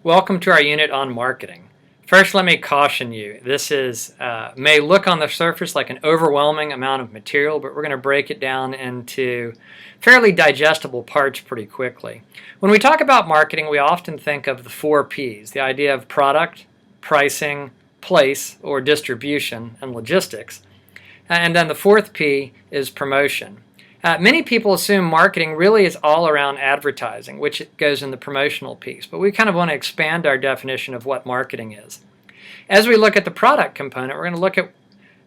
Welcome to our unit on marketing. First, let me caution you. This may look on the surface like an overwhelming amount of material, but we're going to break it down into fairly digestible parts pretty quickly. When we talk about marketing, we often think of the 4 Ps, the idea of product, pricing, place, or distribution, and logistics. And then the 4th P is promotion. Many people assume marketing really is all around advertising, which goes in the promotional piece, but we kind of want to expand our definition of what marketing is. As we look at the product component, we're going to look at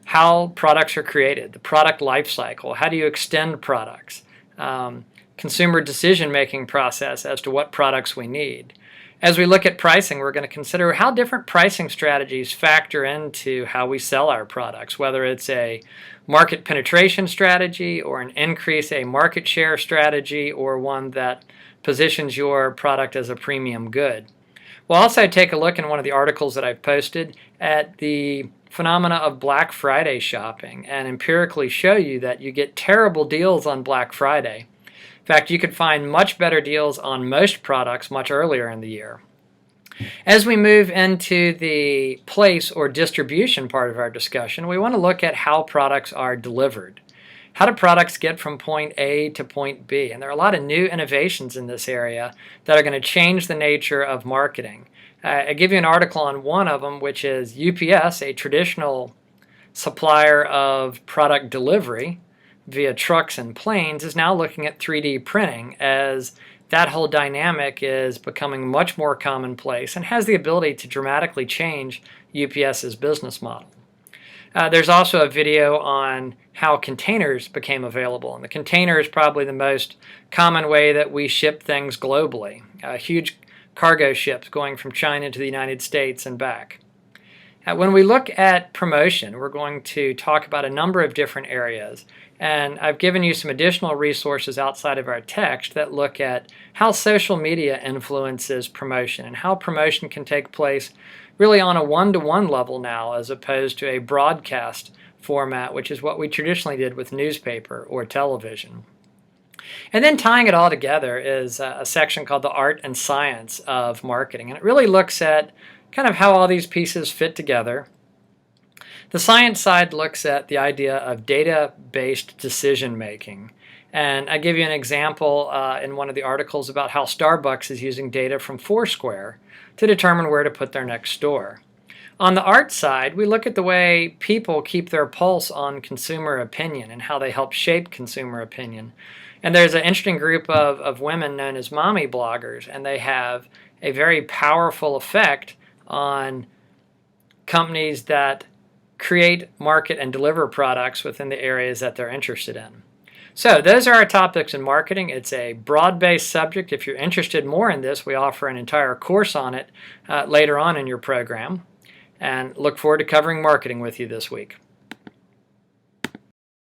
how products are created, the product life cycle, how do you extend products, consumer decision-making process as to what products we need. As we look at pricing, we're going to consider how different pricing strategies factor into how we sell our products, whether it's a market penetration strategy or an increase a market share strategy or one that positions your product as a premium good. We'll also take a look in one of the articles that I've posted at the phenomena of Black Friday shopping and empirically show you that you get terrible deals on Black Friday. In fact, you could find much better deals on most products much earlier in the year. As we move into the place or distribution part of our discussion, we want to look at how products are delivered. How do products get from point A to point B? And there are a lot of new innovations in this area that are going to change the nature of marketing. I give you an article on one of them, which is UPS, a traditional supplier of product delivery via trucks and planes, is now looking at 3D printing as that whole dynamic is becoming much more commonplace and has the ability to dramatically change UPS's business model. There's also a video on how containers became available, and the container is probably the most common way that we ship things globally. Huge cargo ships going from China to the United States and back. When we look at promotion, we're going to talk about a number of different areas. And I've given you some additional resources outside of our text that look at how social media influences promotion and how promotion can take place really on a one-to-one level now as opposed to a broadcast format, which is what we traditionally did with newspaper or television. And then tying it all together is a section called the art and science of marketing. And it really looks at kind of how all these pieces fit together. The science side looks at the idea of data-based decision-making. And I give you an example in one of the articles about how Starbucks is using data from Foursquare to determine where to put their next store. On the art side, we look at the way people keep their pulse on consumer opinion and how they help shape consumer opinion. And there's an interesting group of women known as mommy bloggers, and they have a very powerful effect on companies that create, market, and deliver products within the areas that they're interested in. So those are our topics in marketing. It's a broad-based subject. If you're interested more in this, we offer an entire course on it later on in your program. And look forward to covering marketing with you this week.